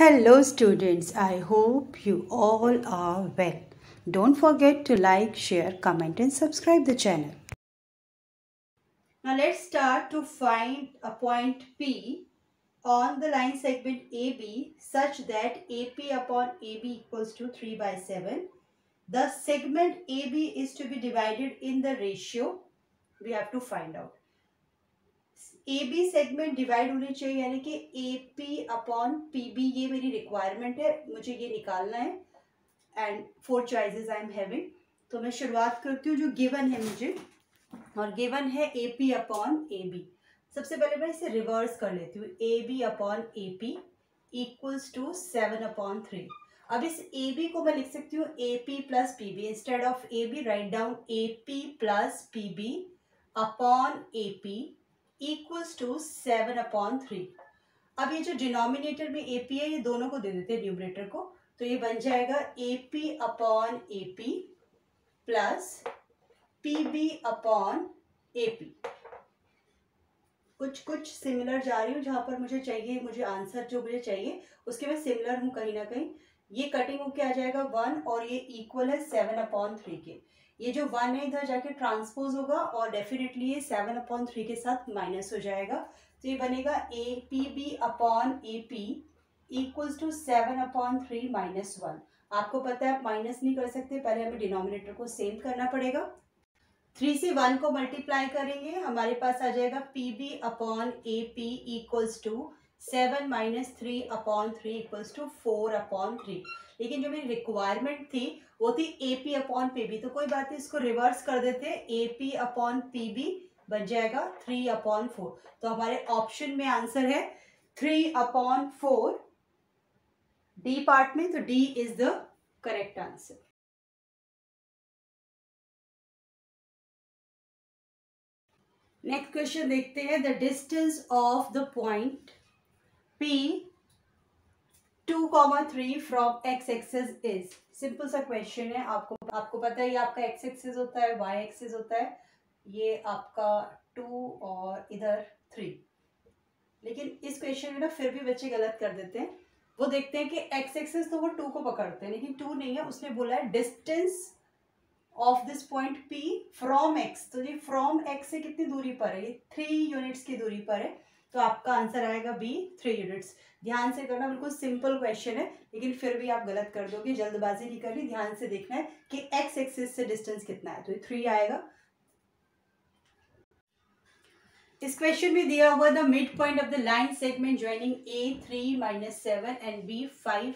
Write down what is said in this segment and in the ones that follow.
Hello students, I hope you all are well. Don't forget to like, share, comment and subscribe the channel. Now let's start to find a point P on the line segment AB such that AP upon AB equals to 3 by 7. The segment AB is to be divided in the ratio. We have to find out. AB segment divide होने चाहिए यानी कि AP upon PB, ये मेरी requirement है, मुझे ये निकालना है and 4 choices I am having. तो मैं शुरुआत करती हूँ जो गिवन है मुझे, और गिवन है AP अपॉन AB. सबसे पहले मैं इसे रिवर्स कर लेती हूँ. AB upon AP equals to 7 upon 3. अब इस AB को मैं लिख सकती हूँ AP plus PB. Instead of AB right down AP plus PB upon AP equals to 7 upon 3. अब ये जो डिनोमिनेटर में AP है, ये दोनों को दे देते हैं न्यूमरेटर को, तो ये बन जाएगा AP upon AP plus PB upon AP. कुछ सिमिलर जा रही हूँ, जहां पर मुझे आंसर जो मुझे चाहिए उसके में सिमिलर हूँ कहीं ना कहीं. ये कटिंग होके आ जाएगा 1 और ये इक्वल है 7 अपॉन 3 के. ये जो 1 है इधर जाके ट्रांसपोज होगा और डेफिनेटली ये 7 अपॉन 3 के साथ माइनस हो जाएगा. तो ये बनेगा PB upon AP equals to 7 upon 3 minus 1. आपको पता है आप माइनस नहीं कर सकते, पहले हमें डिनोमिनेटर को सेम करना पड़ेगा. 3 से 1 को मल्टीप्लाई करेंगे, हमारे पास आ जाएगा PB upon AP equals to 7 minus 3 upon 3 equals to 4 upon 3. लेकिन जो मेरी रिक्वायरमेंट थी वो थी AP अपॉन PB, तो कोई बात नहीं, इसको रिवर्स कर देते हैं. AP अपॉन PB बन जाएगा 3 अपॉन 4. तो हमारे ऑप्शन में आंसर है 3 अपॉन 4 डी पार्ट में. तो D is the correct answer. Next question देखते हैं. The distance of the point P 2,3 from x axis is. Simple सा क्वेश्चन है. आपको पता है ये आपका x एक्सिस होता है, y एक्सिस होता है, ये आपका 2 और इधर 3. लेकिन इस क्वेश्चन में ना फिर भी बच्चे गलत कर देते हैं. वो देखते हैं कि x एक्सिस तो वो 2 को पकड़ते हैं, लेकिन 2 नहीं है. उसने बोला है distance of this point P from x. तो ये फ्रॉम x से कितनी दूरी पर है? ये 3 यूनिट्स की दूरी पर है. तो आपका आंसर आएगा B 3 यूनिट्स. ध्यान से करना, बिल्कुल सिंपल क्वेश्चन है, लेकिन फिर भी आप गलत कर दोगे. जल्दबाजी नहीं करनी, ध्यान से देखना है कि x एक्सिस से डिस्टेंस कितना है. तो ये 3 आएगा. इस क्वेश्चन में दिया हुआ the mid point of the line segment joining A 3 minus 7 and B 5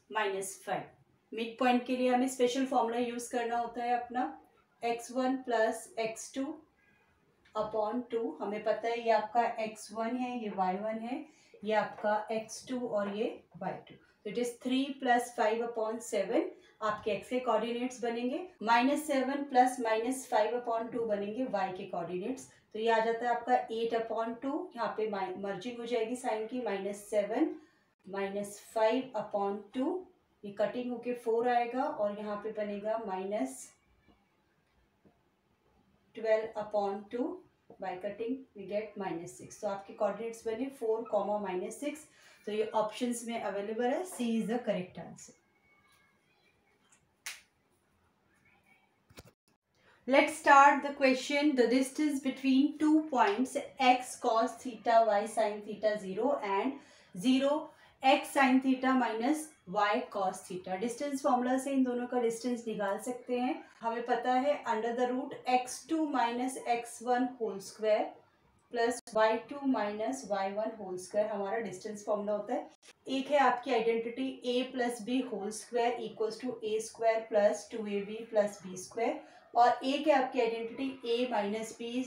minus 5. Mid point के लिए हमें स्पेशल फॉर्मूला यूज करना होता है अपना x1 प्लस x2 अपॉन 2. हमें पता है ये आपका x1 है, ये y1 है, ये आपका x2 और ये y2. तो इट इज 3 प्लस 5 अपॉन 7. आपके x के कोऑर्डिनेट्स बनेंगे. -7 प्लस -5 अपॉन 2 बनेंगे y के कोऑर्डिनेट्स. तो ये आ जाता है आपका 8 अपॉन 2. यहाँ पे मर्जिंग हो जाएगी साइन की. -7 -5 अपॉन 2, ये कटिंग होके 4 आएगा और यहाँ पे बनेगा -12 upon 2. By cutting we get -6. तो आपके कोऑर्डिनेट्स बने 4, -6. तो ये ऑप्शंस में अवेलेबल है. C is the correct answer. Let's start the question. The distance between 2 points x cos theta y sin theta 0 and 0 x sin theta minus y cos theta. Distance formula से इन दोनों का distance निकाल सकते हैं. हमें पता है under the root x2 minus x1 whole square plus y2 minus y1 whole square हमारा डिस्टेंस फॉर्मूला होता है. एक है आपकी identity a plus B whole square equals to a square plus 2ab plus b square, और एक है आपकी identity a minus B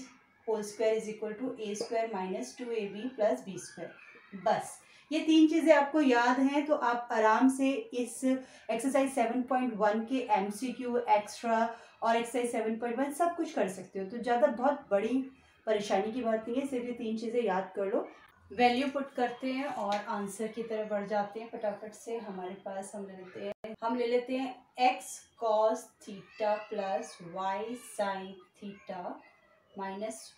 whole square is equal to a square minus 2ab plus b square. बस ये 3 चीज़ें आपको याद हैं तो आप आराम से इस एक्सरसाइज 7.1 के MCQ एक्स्ट्रा और एक्सरसाइज 7.1 सब कुछ कर सकते हो. तो ज़्यादा बहुत बड़ी परेशानी की बात नहीं है, सिर्फ ये 3 चीज़ें याद कर लो. वैल्यू पुट करते हैं और आंसर की तरफ बढ़ जाते हैं फटाफट से. हमारे पास हम ले लेते हैं x cos theta plus y sin theta minus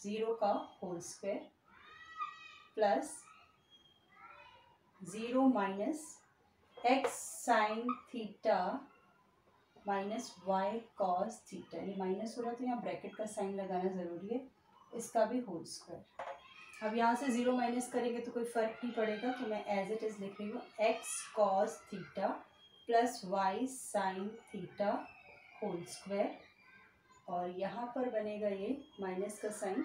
0 का whole square plus 0 minus X sine theta minus Y cos theta, ये माइनस हो रहा है तो यहाँ ब्रैकेट का साइन लगाना ज़रूरी है, इसका भी होल स्क्वायर। अब यहाँ से 0 माइनस करेंगे तो कोई फ़र्क नहीं पड़ेगा, तो मैं एज इट इज़ लिख रही हूँ X cos theta plus Y sine theta whole square, और यहाँ पर बनेगा ये माइनस का साइन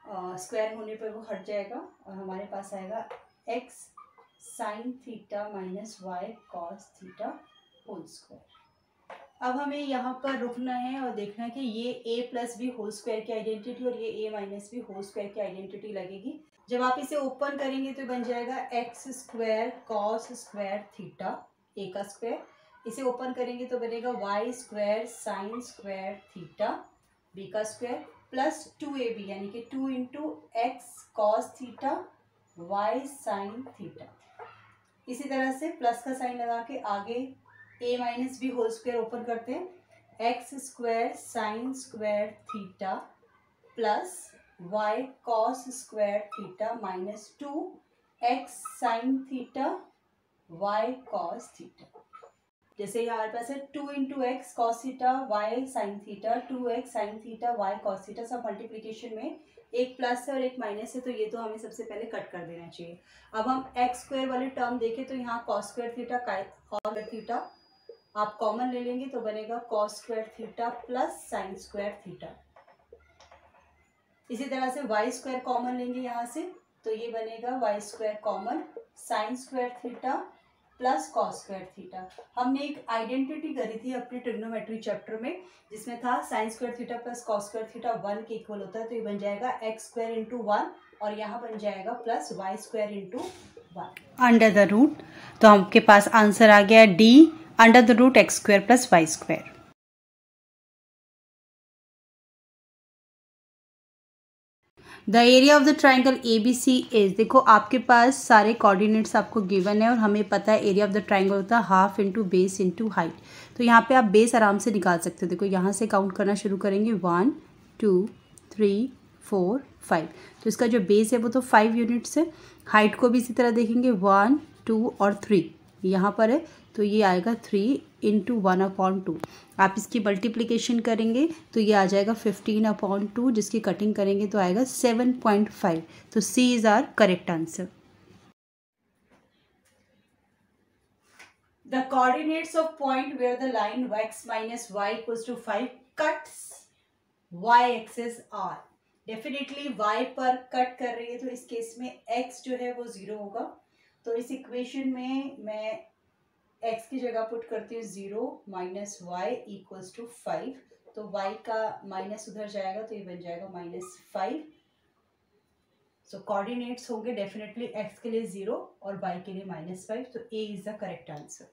स्क्वायर होने पर वो हट जाएगा और हमारे पास आएगा X sine theta minus Y cos theta whole square. अब हमें यहाँ पर रुकना है और देखना है कि ये a plus B whole square की आइडेंटिटी और ये a minus B whole square की आइडेंटिटी लगेगी। जब आप इसे ओपन करेंगे तो बन जाएगा X square cos square theta a का स्क्वायर, इसे ओपन करेंगे तो बनेगा Y square sine square theta b का स्क्वायर प्लस 2ab यानी कि 2 into X cos theta Y sine theta. इसी तरह से प्लस का साइन लगा के आगे a minus B whole square open करते हैं, X square sine square theta plus Y cos square theta minus 2 X sine theta Y cos theta. जैसे यहाँ हमारे पास है 2 into X cos theta Y sine theta, 2x sine theta Y cos theta, सब multiplication में एक plus है और एक माइनस है, तो ये तो हमें सबसे पहले कट कर देना चाहिए। अब हम एक्स स्क्वायर वाले टर्म देखें तो यहाँ कॉस स्क्वायर थीटा और थीटा आप कॉमन ले लेंगे तो बनेगा cos square theta plus sign square theta. इसी तरह से वाई स्क्वायर कॉमन लेंगे यहाँ से तो ये बनेगा Y square common sine square theta plus cos square theta. हमने एक आइडेंटिटी करी थी अपने ट्रिग्नोमेट्री चैप्टर में जिसमें था sign square theta plus cos square theta 1 के इक्वल होता है, तो ये बन जाएगा एक्स स्क्वायर इंटू 1 और यहाँ बन जाएगा plus Y square into 1 under the root. तो आपके पास आंसर आ गया D under the root X square plus Y square. The area of the triangle A B C is, देखो आपके पास सारे कोऑर्डिनेट्स आपको गिवन है और हमें पता है एरिया ऑफ द ट्राइंगल होता है half into base into height. तो यहाँ पे आप बेस आराम से निकाल सकते हो। देखो यहाँ से काउंट करना शुरू करेंगे 1 2 3 4 5, तो इसका जो बेस है वो तो 5 यूनिट्स है। हाइट को भी इसी तरह देखेंगे 1 2 और 3 यहाँ पर है, तो ये आएगा 3 इंटू 1/2। आप इसकी मल्टीप्लिकेशन करेंगे तो ये आ जाएगा 15/2, जिसकी कटिंग करेंगे तो आएगा 7.5। तो C is our correct answer. The coordinates of point where the line x minus y equals to 5 cuts y axis are, definitely y पर कट कर रही है तो इस केस में x जो है वो 0 होगा। तो इस इक्वेशन में मैं x की जगह पुट करती हूँ 0 माइनस वाई इक्वल्स टू 5, तो y का माइनस उधर जाएगा तो ये बन जाएगा -5। सो कोऑर्डिनेट्स होंगे डेफिनेटली x के लिए 0 और y के लिए -5, तो a is the correct answer.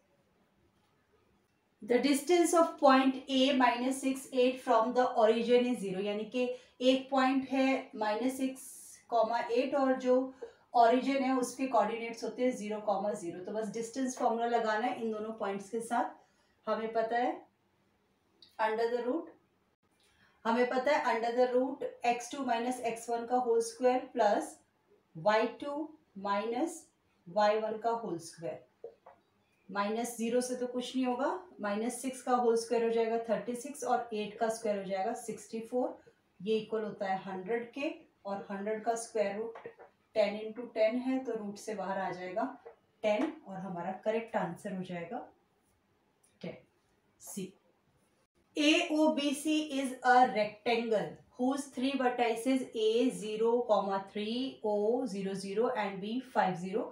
The distance of point a -6 8 from the origin is 0, यानी कि एक पॉइंट है -6, 8 और जो ओरिजिन है उसके कोऑर्डिनेट्स होते हैं 0, 0। तो बस डिस्टेंस फॉर्मूला लगाना है इन दोनों पॉइंट्स के साथ। हमें पता है under the root x2 minus x1 का whole square plus y2 minus y1 का होल स्क्वायर। -0 से तो कुछ नहीं होगा, -6 का होल स्क्वायर हो जाएगा 36 और 8 का स्क्वायर हो जाएगा 64। ये इक्वल होता है 100 के, और 100 का स्क्वायर रूट 10 इंटू 10 है, तो रूट से बाहर आ जाएगा 10 और हमारा करेक्ट आंसर हो जाएगा 10 सी। AOBC is a rectangle whose 3 vertices A 0, 3, O 0, 0 and B 5, 0.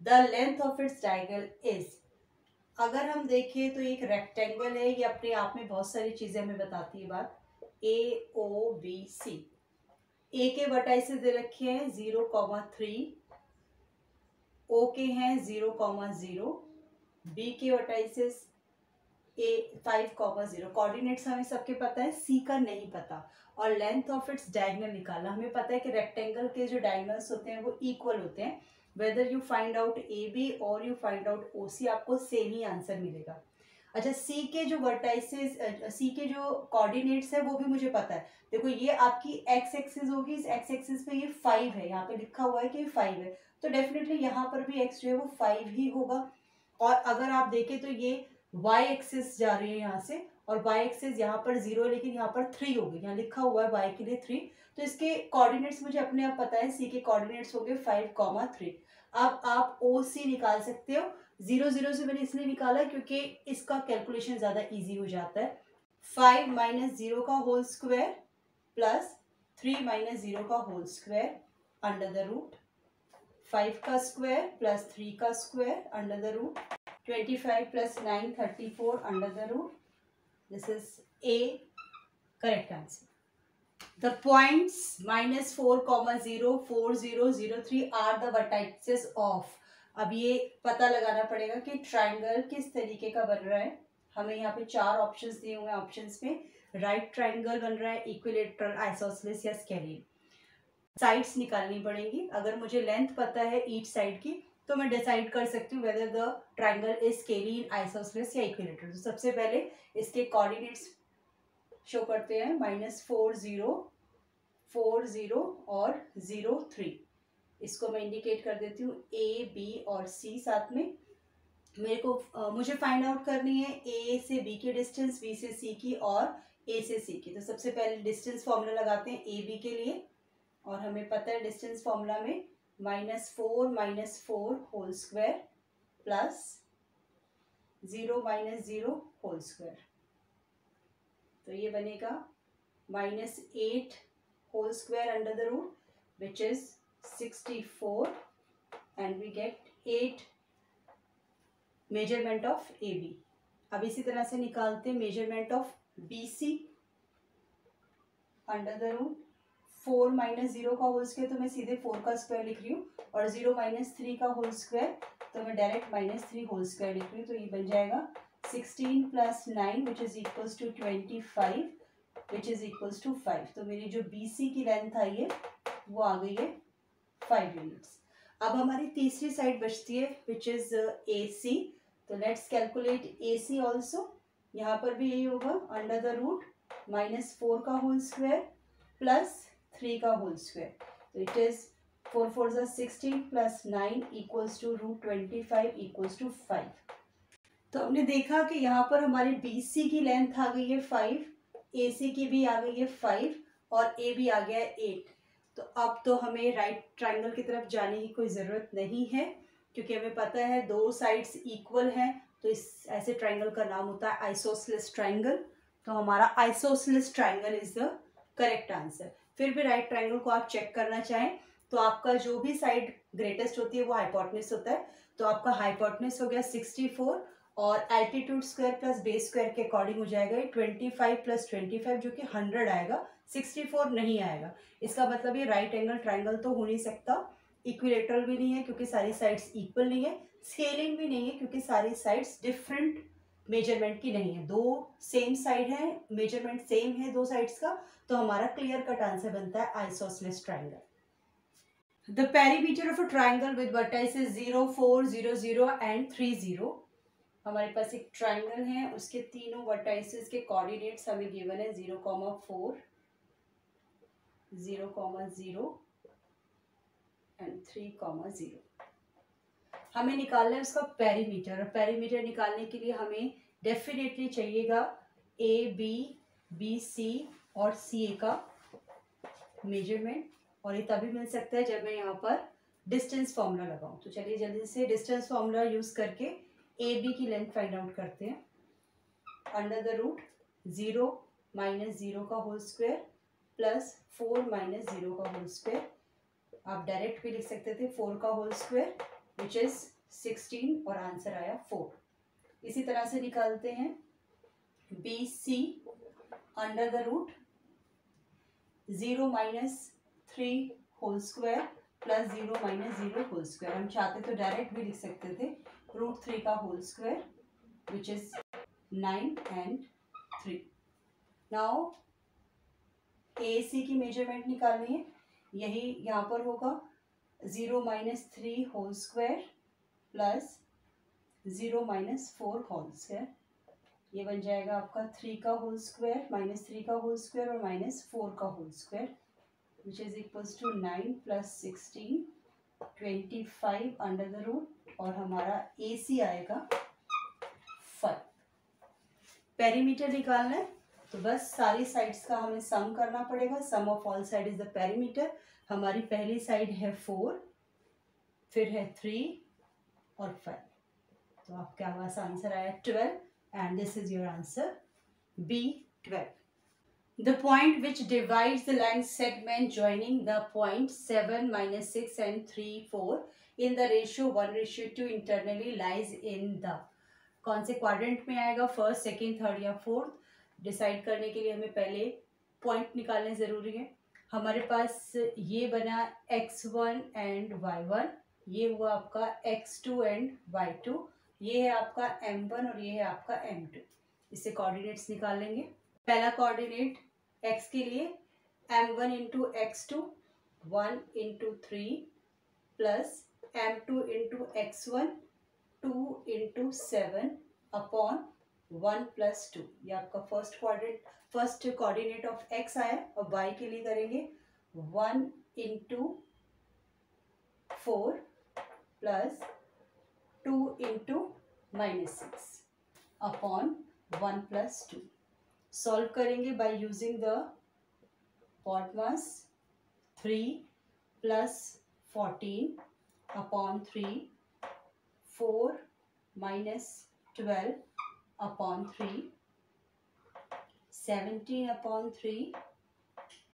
The length of its diagonal is, अगर हम देखें तो एक रेक्टेंगल है, ये अपने आप में बहुत सारी चीजें हमें बताती है बात। AOBC, A के वर्टाइसेस दे रखे हैं 0, 3, O के हैं 0, 0, B के वर्टाइसेस A 5, 0। कोऑर्डिनेट्स हमें सबके पता है, C का नहीं पता। और लेंथ ऑफ इट्स डायगोनल निकालना, हमें पता है कि रेक्टेंगल के जो डायगोनल्स होते हैं वो इक्वल होते हैं। Whether you find out AB और यू फाइंड आउट OC, आपको सेम ही आंसर मिलेगा। अच्छा, C के जो वर्टाइसेस, C के जो कोऑर्डिनेट्स है वो भी मुझे पता है। देखो ये आपकी x एक्सिस होगी, इस x एक्सिस पे ये 5 है, यहाँ पे लिखा हुआ है कि 5 है, तो डेफिनेटली यहाँ पर भी x जो है वो 5 ही होगा। और अगर आप देखें तो ये y एक्सिस जा रही है यहाँ से, और y एक्सिस यहाँ पर 0 है लेकिन यहाँ पर 3 हो गई, यहाँ लिखा हुआ है y के लिए 3, तो इसके कोऑर्डिनेट्स मुझे अपने आप पता है, c के कोऑर्डिनेट्स हो गए 5,3। अब आप OC निकाल सकते हो। 0 0 से मैंने इसलिए निकाला क्योंकि इसका कैलकुलेशन ज़्यादा इजी हो जाता है। 5 माइनस 0 का होल स्क्वायर प्लस 3 माइनस 0 का whole square under the root 5 का स्क्वायर प्लस 3 का square under the root 25 plus 9 34 under the root. This is A correct answer. The points -4, 0, 4, 0, 0, 3 are the vertices of। अब ये पता लगाना पड़ेगा कि ट्राइंगल किस तरीके का बन रहा है। हमें यहाँ पे 4 ऑप्शंस दिए हुए हैं। ऑप्शंस में राइट ट्राइंगल बन रहा है, इक्विलेटरल, आइसोसेलेस या स्केलिन। साइड्स निकालनी पड़ेंगी। अगर मुझे लेंथ पता है ईच साइड की तो मैं डिसाइड कर सकती हूँ whether the triangle is scalene, isosceles या इक्विलेटरल। तो सबसे पहले इसके कोऑर्डिनेट्स शो करते हैं, -4, 0, 4, 0 और 0, 3। इसको मैं इंडिकेट कर देती हूँ A, B और C साथ में। मेरे को मुझे फाइंड आउट करनी है A से B की डिस्टेंस, B से C की और A से C की। तो सबसे पहले डिस्टेंस फॉर्मूला लगाते हैं A, B के लिए, और हमें पता है डिस्टेंस फॉर्मूला में -4 whole square plus 0 - 0 whole square. तो ये बनेगा -8 whole square under the root which is 64 and we get 8 measurement of AB। अब इसी तरह से निकालते हैं measurement of BC under the root 4 - 0 का होल स्क्वायर, तो मैं सीधे 4 का स्क्वायर लिख रही हूँ, और 0 - 3 का होल स्क्वायर तो मैं डायरेक्ट -3 होल स्क्वायर लिख रही हूँ। तो ये बन जाएगा 16 + 9 which is equals to 25 which is equals to 5। तो मेरी जो BC की लेंथ आई है वो आ गई है 5 यूनिट्स। अब हमारी तीसरी साइड बचती है विच इज AC। तो लेट्स कैलकुलेट AC ऑल्सो। यहाँ पर भी यही होगा, अंडर द रूट -4 का होल स्क्वायर प्लस 3 का होल स्क्वायर। तो it is 4 4 16 plus 9 equals to √25 equals to 5। तो हमने देखा कि यहाँ पर हमारी BC की लेंथ आ गई है 5, AC की भी आ गई है 5 और A भी आ गया है 8। तो अब तो हमें राइट ट्राइंगल की तरफ जाने की कोई ज़रूरत नहीं है, क्योंकि हमें पता है दो साइड्स इक्वल हैं। तो इस ऐसे ट्राइंगल का नाम होता है आइसोसेलेस ट्राइंगल। तो हमारा isosceles triangle is the correct answer. फिर भी राइट ट्राइंगल को आप चेक करना चाहें तो आपका जो भी साइड ग्रेटेस्ट होती है वो हाइपोटेन्यूज होता है। तो आपका हाइपोटेन्यूज हो गया 64 और altitude square plus base square के अकॉर्डिंग हो जाएगा 25 + 25 जो कि 100 आएगा, 64 नहीं आएगा। इसका मतलब ये राइट एंगल ट्राइंगल तो हो नहीं सकता, इक्विलेटरल भी नहीं है क्योंकि सारी साइड्स इक्वल नहीं है, स्केलिंग भी नहीं है क्योंकि सारी साइड्स डिफरेंट मेजरमेंट की नहीं है। दो सेम साइड है, मेजरमेंट सेम है दो साइड्स का, तो हमारा क्लियर कट आंसर बनता है isosceles triangle. The perimeter of a triangle with vertices 0, 4, 0, 0 and 3, 0। हमारे पास एक ट्राइंगल है, उसके तीनों वर्टाइसेस के कोऑर्डिनेट्स हमें गिवन है 0, 4, 0, 0 एंड 3, 0। हमें निकालना है उसका पेरीमीटर, और पेरीमीटर निकालने के लिए हमें डेफिनेटली चाहिएगा AB, BC और CA का मेजरमेंट, और ये तभी मिल सकता है जब मैं यहाँ पर डिस्टेंस फॉर्मूला लगाऊं। तो चलिए जल्दी से डिस्टेंस फॉर्मूला यूज करके AB की लेंथ फाइंड आउट करते हैं। अंडर द रूट 0 - 0 का होल स्क्वायर प्लस 4 - 0 का होल स्क्वायर। आप डायरेक्ट भी लिख सकते थे 4 का होल स्क्वायर विच इज 16 और आंसर आया 4। इसी तरह से निकालते हैं BC under the root 0 - 3 whole square plus 0 - 0 whole square. हम चाहते तो डायरेक्ट भी लिख सकते थे √3 का whole square which is 9 and 3। Now AC की मेजरमेंट निकालनी है, यही यहाँ पर होगा 0 - 3 whole square plus 0 - 4 whole square. ये बन जाएगा आपका 3 का होल स्क्वायर, -3 का होल स्क्वायर और -4 का whole square which is equals to 9 + 16 25 under the root और हमारा AC आएगा 5। पेरीमीटर निकालना है तो बस सारी साइड्स का हमें सम करना पड़ेगा। Sum of all side is the perimeter. हमारी पहली साइड है 4, फिर है 3 और 5, तो आपके पास आंसर आया 12 and this is your answer B 12। The point which divides the line segment joining the point 7, -6 and 3, 4 in the ratio 1:2 internally lies in the, कौन से क्वाड्रेंट में आएगा, फर्स्ट, सेकंड, थर्ड या फोर्थ। डिसाइड करने के लिए हमें पहले पॉइंट निकालने ज़रूरी है। हमारे पास ये बना x1 एंड y1, ये हुआ आपका x2 एंड y2, ये है आपका m1 और ये है आपका m2। इससे कोऑर्डिनेट्स निकाल लेंगे। पहला कोऑर्डिनेट x के लिए m1 into x2 1 into 3 plus m2 into x1 2 into 7 upon 1 plus 2। ये आपका फर्स्ट कोऑर्डिनेट ऑफ x आया। और y के लिए करेंगे 1 into 4 plus 2 into -6 upon 1 plus 2। Solve करेंगे by using the BODMAS। 3 plus 14 upon 3, 4 minus 12 upon 3, 17 upon 3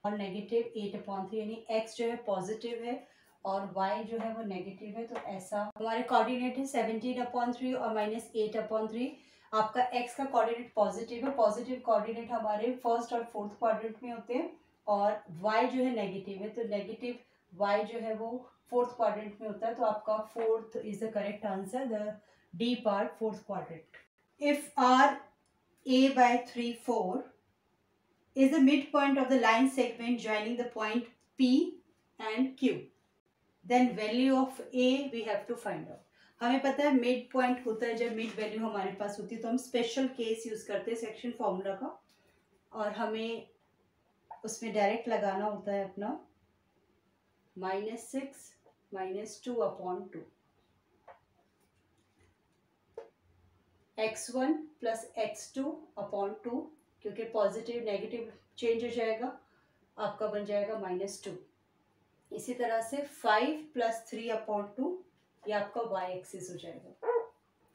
और negative 8 upon 3, यानी x जो है पॉजिटिव है और y जो है वो नेगेटिव है। तो ऐसा हमारे कोऑर्डिनेट है 17 अपॉन 3 और -8 अपॉन 3। आपका x का कोऑर्डिनेट पॉजिटिव है। पॉजिटिव कोऑर्डिनेट हमारे फर्स्ट और फोर्थ क्वाड्रेंट में होते हैं और y जो है नेगेटिव है, तो नेगेटिव y जो है वो फोर्थ क्वाड्रेंट में होता है। तो आपका fourth is the correct answer, the D part, fourth quadrant. If R A by 3, 4 is the midpoint of the line segment joining the point P and Q, then value of A we have to find out। हमें पता है mid point होता है जब mid value हमारे पास होती है, तो हम स्पेशल केस यूज करते हैं सेक्शन फॉर्मूला का, और हमें उसमें डायरेक्ट लगाना होता है अपना -6 - 2 upon 2, x1 plus x2 upon 2, क्योंकि पॉजिटिव नेगेटिव चेंज हो जाएगा, आपका बन जाएगा -2। इसी तरह से 5 प्लस 3 अपॉन 2, ये आपका y एक्सिस हो जाएगा।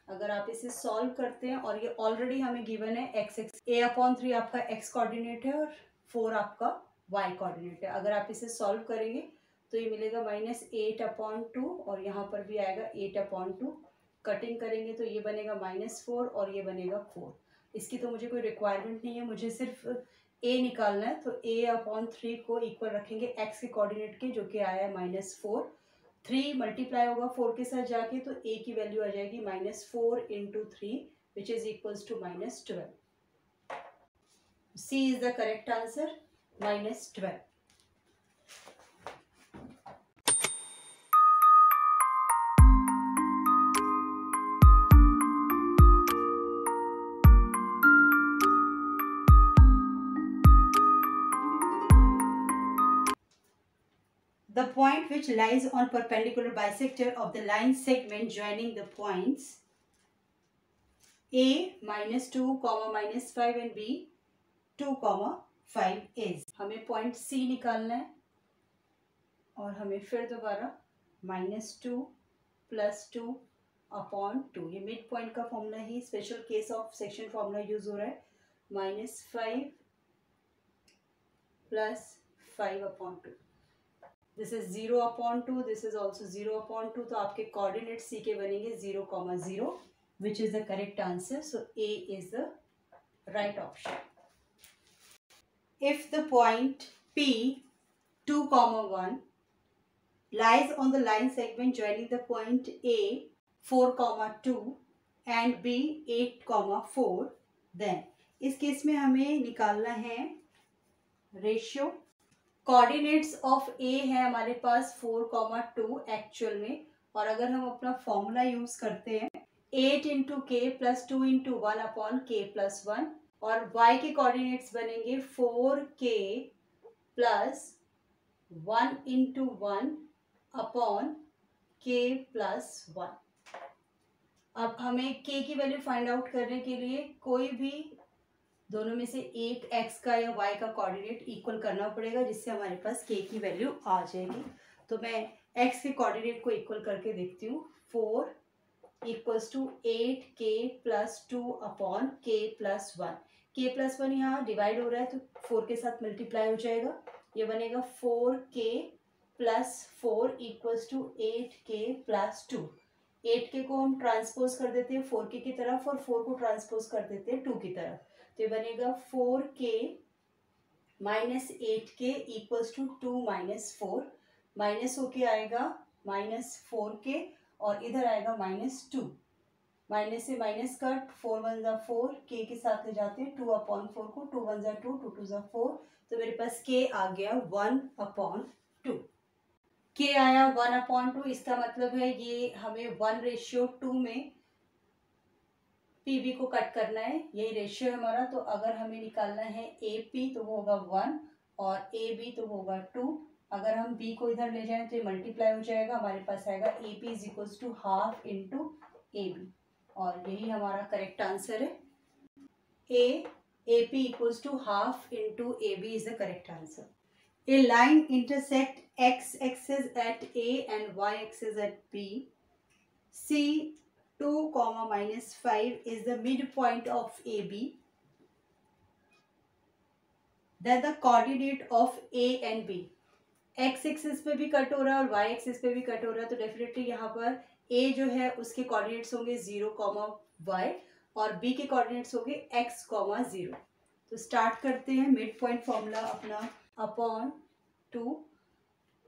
अगर आप इसे सॉल्व करते हैं, और ये ऑलरेडी हमें गिवन है x a अपॉन 3 आपका x कोऑर्डिनेट है और 4 आपका y कोऑर्डिनेट है। अगर आप इसे सॉल्व करेंगे तो ये मिलेगा -8 अपॉन 2 और यहाँ पर भी आएगा 8 अपॉन 2। कटिंग करेंगे तो ये बनेगा -4 और ये बनेगा 4। इसकी तो मुझे कोई रिक्वायरमेंट नहीं है, मुझे सिर्फ a निकालना है। तो a अपॉन 3 को इक्वल रखेंगे x के कोऑर्डिनेट के, जो कि आया -4। 3 मल्टीप्लाई होगा 4 के साथ जाके, तो a की वैल्यू आ जाएगी -4 into 3 which is equals to -12। C is the correct answer, -12। The point which lies on perpendicular bisector of the line segment joining the points A -2, -5 and B 2, 5 is। हमें point C निकालना है और हमें फिर दोबारा -2 + 2 upon 2, ये mid point का formula he special case of section formula use हो रहा है। -5 + 5 upon 2, this is 0 upon 2, this is also 0 upon 2। तो आपके कोऑर्डिनेट C के बनेंगे 0, 0 विच is the correct answer. So A is the right option. If the point P 2, 1 lies on the line segment joining the point A 4, 2 and B 8, 4, then इस case में हमें निकालना है ratio. Coordinates of A है हमारे पास 4, 2 actual में, और अगर हम अपना फॉर्मूला यूज करते हैं 8 into k + 2 into 1 upon k + 1, और y के कोऑर्डिनेट्स बनेंगे 4k + 1 into 1 upon k plus 1। अब हमें k की वैल्यू फाइंड आउट करने के लिए कोई भी दोनों में से एक x का या y का कोऑर्डिनेट इक्वल करना पड़ेगा, जिससे हमारे पास k की वैल्यू आ जाएगी। तो मैं x के कोऑर्डिनेट को इक्वल करके देखती हूँ। 4 equals to 8k plus 2 upon k plus 1। k plus 1 यहाँ डिवाइड हो रहा है तो 4 के साथ मल्टीप्लाई हो जाएगा, ये बनेगा 4k plus 4 equals to 8k plus 2। 8k को हम ट्रांसपोज कर देते हैं 4k की तरफ और 4 को ट्रांसपोज कर देते हैं 2 की तरफ, तो ये बनेगा 4k minus 8k equals to 2 minus 4। Minus होके आएगा माइनस 4k और इधर आएगा माइनस 2। माइनस से माइनस कट, 4 1 जा 4, k के साथ ले जाते हैं 2 अपॉन 4 को, 2 1 जा 2, 2 2 जा 4, तो मेरे पास k आ गया 1 अपॉन 2। k आया 1 अपॉन 2, इसका मतलब है ये हमें 1:2 में पीबी को कट करना है, यही रेशियो है हमारा। तो अगर हमें निकालना है AP तो वो होगा 1 और AB तो होगा 2। अगर हम B को इधर ले जाएं तो ये मल्टीप्लाई हो जाएगा, हमारे पास आएगा AP is equals to half into AB, और यही हमारा करेक्ट आंसर है। AP equals to half into AB is the correct answer. A line intersect x axis at A and y axis at B. C 2, minus 5 is the midpoint of AB. Then the coordinate of A and B. X axis पे भी cut हो रहा है और Y axis पे भी cut हो रहा है, तो डेफिनेटली यहाँ पर A जो है उसके कोऑर्डिनेट्स होंगे 0, y और B के कोऑर्डिनेट्स होंगे x, 0। तो स्टार्ट करते हैं। मिड पॉइंट फॉर्मूला अपना upon 2,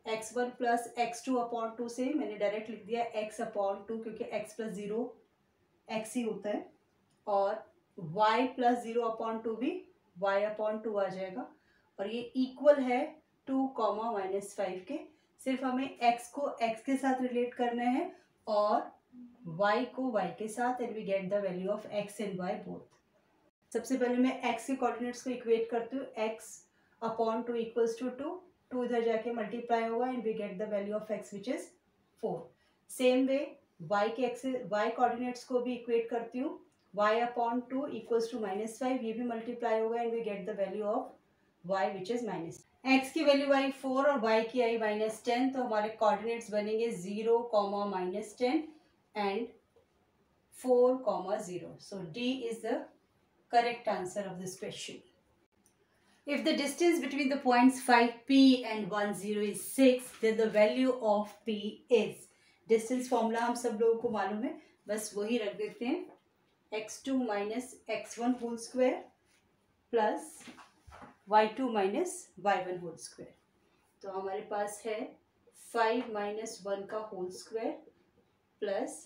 x1 plus x2 upon 2 से मैंने डायरेक्ट लिख दिया x अपॉन 2, क्योंकि x प्लस 0 x ही होता है, और y प्लस 0 अपॉन 2 भी y अपॉन 2 आ जाएगा, और ये इक्वल है 2, माइनस 5 के। सिर्फ हमें x को x के साथ रिलेट करना है और y को y के साथ, and we get the value of x and y both. सबसे पहले मैं x के कोऑर्डिनेट्स को इक्वेट करती हूँ। x अपॉन 2 इक्वल्स टू 2, 2 इधर जाके मल्टीप्लाई होगा and we get the value of x which is 4। Same way y के y कोऑर्डिनेट्स को भी इक्वेट करती हूँ। y upon 2 equals to minus 5, ये भी मल्टीप्लाई होगा and we get the value of y which is minus. x की वैल्यू आई 4 और y की आई माइनस 10, तो हमारे कोऑर्डिनेट्स बनेंगे 0, minus 10 and 4, 0। So D is the correct answer of this question. If the distance between the points 5P and 1, 0 is 6, then the value of P is. Distance formula हम सब लोगों को मालूम है, बस वही रख देते हैं। x2 minus x1 whole square plus y2 minus y1 whole square. तो हमारे पास है 5 माइनस 1 का whole square plus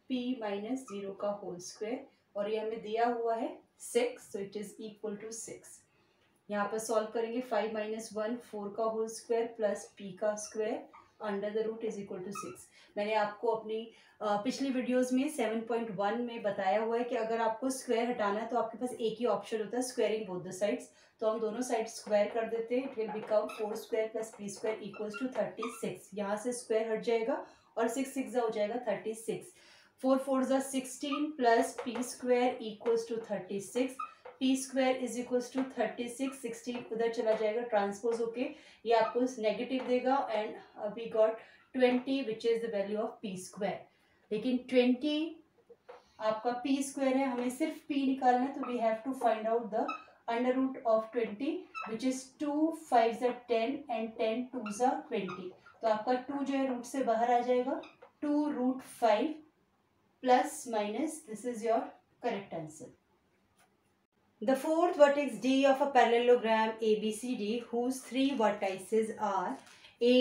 p minus 0 का होल स्क्वायर, और ये हमें दिया हुआ है 6, so it is equal to 6। यहाँ पर सॉल्व करेंगे 5 माइनस 1 4 का होल स्क्वायर प्लस p का square under the root is equal to 6। मैंने आपको अपनी पिछली वीडियोस में 7.1 में बताया हुआ है कि अगर आपको स्क्वायर हटाना है तो आपके पास एक ही ऑप्शन होता है, स्क्वायरिंग बोथ द साइड्स। तो हम दोनों साइड स्क्वायर कर देते हैं, it will become 4 square plus p square equals to 36। यहाँ से स्क्वायर हट जाएगा और 6 6 हो जाएगा 36। 4 4 16 plus p square equals to 36। p square is equals to 36, 16 उधर चला जाएगा ट्रांसपोज होके, ये आपको नेगेटिव देगा and we got 20 which is the value of p square. लेकिन 20 आपका p स्क्वायर है, हमें सिर्फ p निकालना है, तो we have to find out the under root of 20 which is 2 5 10 and 10 2 20। तो आपका 2 जो है रूट से बाहर आ जाएगा, 2 root 5 plus minus, this is your correct answer. The fourth vertex D of a parallelogram ABCD whose three vertices are A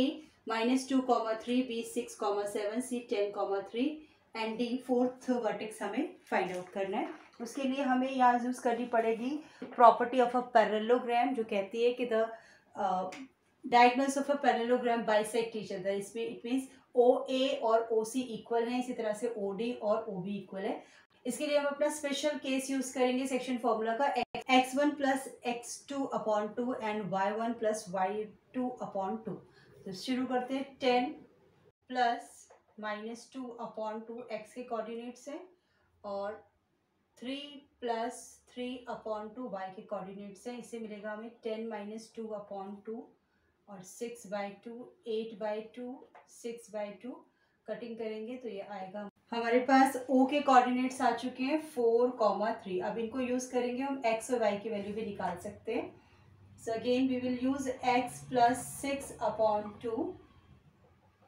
minus 2, 3, B 6, 7, C 10, 3 and D fourth vertex हमें find out करना है। उसके लिए हमें यहाँ यूज करनी पड़ेगी property of a parallelogram, जो कहती है कि the diagonals of a parallelogram bisect each other. इसमें इट मीन्स OA और OC इक्वल हैं, इसी तरह से OD और OB इक्वल है। इसके लिए हम अपना स्पेशल केस यूज करेंगे सेक्शन फॉर्मूला का, x1 plus x2 upon 2 and y1 plus y2 upon 2। तो शुरू करते हैं 10 प्लस -2/2 x के कोऑर्डिनेट्स है और 3+3/2 y के कोऑर्डिनेट्स हैं। इसे मिलेगा हमें 10 - 2/2 और 6/2, 8/2, 6/2। कटिंग करेंगे तो ये आएगा। हमारे पास O के कोऑर्डिनेट्स आ चुके हैं 4, 3। अब इनको यूज करेंगे हम x और y की वैल्यू भी निकाल सकते हैं। So again we will use x + 6/2,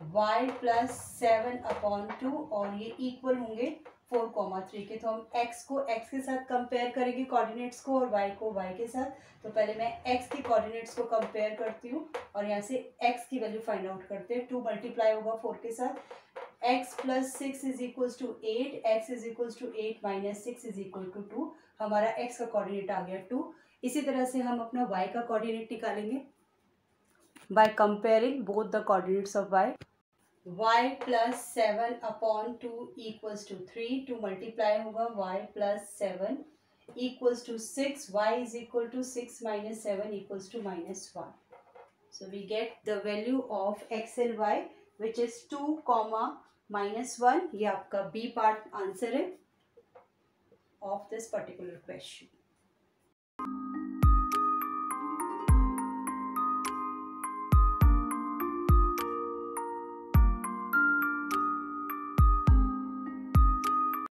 y + 7/2 और ये इक्वल होंगे 4, 3 के। तो हम x को x के साथ कंपेयर करेंगे कोऑर्डिनेट्स को और y को y के साथ। तो पहले मैं x के कोऑर्डिनेट्स को कंपेयर करती हूँ और यहाँ से x की वैल्यू फाइंड आउट करते हैं। 2 मल्टीप्लाई होगा 4 के साथ। x + 6 = 8, x = 8 - 6 = 2। हमारा x का कोऑर्डिनेट आ गया 2। इसी तरह से हम अपना y का कोऑर्डिनेट निकालेंगे by comparing both the coordinates of y। y + 7/2 = 3। 2 multiply होगा y + 7 = 6, y = 6 - 7 = -1। So we get the value of x and y which is 2, -1। ये आपका B पार्ट आंसर है of this particular question।